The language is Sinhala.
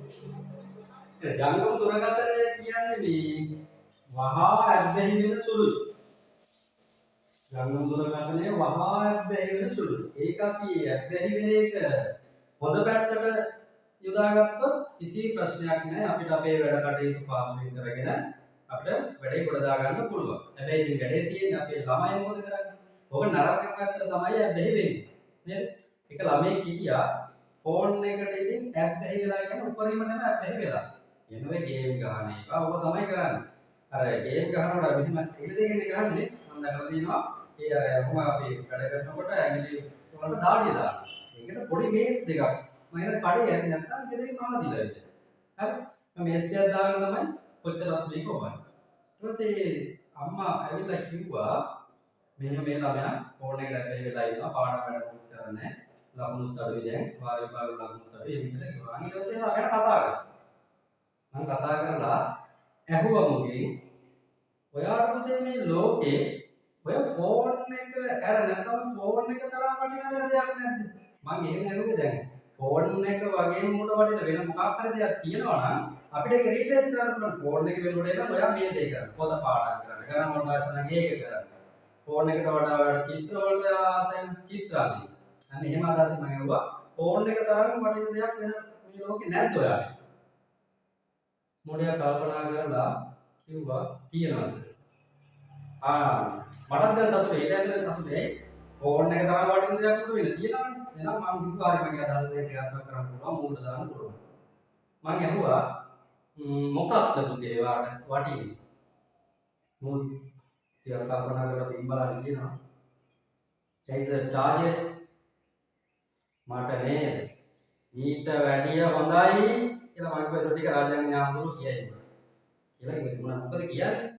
ජංගම දුරකථනය කියන්නේ මේ වහා ඇබ්බැහි වෙන සුළුයි. ජංගම දුරකථනය වහා ඇබ්බැහි වෙන සුළුයි. ඒක අපි ඇබ්බැහි වෙන එක හොඳ පැත්තට යොදාගත්තොත් කිසි ප්‍රශ්නයක් නැහැ. අපිට අපේ වැඩ කටයුතු පාසුවෙන් කරගෙන අපිට වැඩේ ගොඩ දා ගන්න පුළුවන්. හැබැයි ඉතින් වැඩේ තියෙන්නේ අපේ ළමයි මොකද කරන්නේ? ඔක නරක පැත්තට තමයි ඇබ්බැහි වෙන්නේ. නේද? එක ළමයි කිව්වා ෆෝන් එකට ඉතින් ඇබ්බැහි වෙලා කියන්නේ උපරිමටම ඇබ්බැහි වෙලා. එනවා ගේම් ගහන එක. ඔබ තමයි කරන්නේ. අර ගේම් ගහනකොට මෙහෙම ඉල දෙකෙන් ගහන්නේ මම දැකලා තියෙනවා. ඒ අර මොම අපි වැඩ කරනකොට ඇඟිලි වලට දාඩිය දානවා. ඒකට පොඩි මේස් දෙකක්. මම හිතන්නේ කඩේ ඇති නැත්නම් ගෙදරින් මම දීලා ඉන්නේ. හරි. මම මේස් දෙකක් දාගෙන තමයි කොච්චරක් මේක ඔබන්නේ. ඊට පස්සේ අම්මා ඇවිල්ලා කිව්වා මෙහෙම මේ ළමයා ෆෝන් එකට ඇබ්බැහි වෙලා ඉන්නවා පාඩම් වැඩ මොකුත් කරන්නේ නැහැ. ලකුණුත් අඩුයි දැන් වාර විභාග ලකුණුත් අඩුයි. ඒ විදිහට කිව්වා. ඊට පස්සේ මම ගැන කතා කරා. මම කතා කරලා ඇහුවා මුගෙන් ඔයාට පුතේ මේ ලෝකේ ඔය ෆෝන් එක ඇර නැත්නම් ෆෝන් එක තරම් වටින වෙන දෙයක් නැද්ද? මම එහෙම ඇහුවේ දැන් ෆෝන් එක වගේම උඩ වටින වෙන මොකක් හරි දෙයක් තියෙනවා නම් අපිට ඒක රීප්ලේස් කරන්න පුළුවන්. ෆෝන් එක වෙනුවට එන ඔයා මේ දේ කරන්න. පොත පාඩම් කරන්න. ගණන් වල වාසන නම් ඒක කරන්න. ෆෝන් එකට වඩා ඔයාලට චිත්‍ර වලට ආසෙන් චිත්‍ර අඳින්න. අන්න එහෙම අදහසින් මම ඇහුවා ෆෝන් එක තරම් වටින දෙයක් වෙන මේ ලෝකේ නැද්ද ඔයාලට? මොඩියා කල්පනා කරලා කිව්වා තියෙනවා සර්. මටත් දැන් සතුටුයි. ඒක ඇතුලේ සතුටුයි. ෆෝන් එක තරම් වටින දෙයක් උඩ වෙන තියෙනවනේ. එහෙනම් මම හිතුවා හරි මගේ අදහස දෙක ක්‍රියාත්මක කරන්න පුළුවන් මූණ දාන්න පුළුවන්. මම ඇහුවා මොකක්ද පුතේ ඔයාලට වටින්නේ? මූණ ටිකක් කල්පනා කරලා බිම් බලන්න කියනවා. ඒ සර් චාර්ජර් මට නේද? ඊට වැඩිය හොඳයි කියලා මම කිව්වා ඒක ටික රාජාංග ඥානවරු කියයි කියලා. කියලා මොකද කියන්නේ?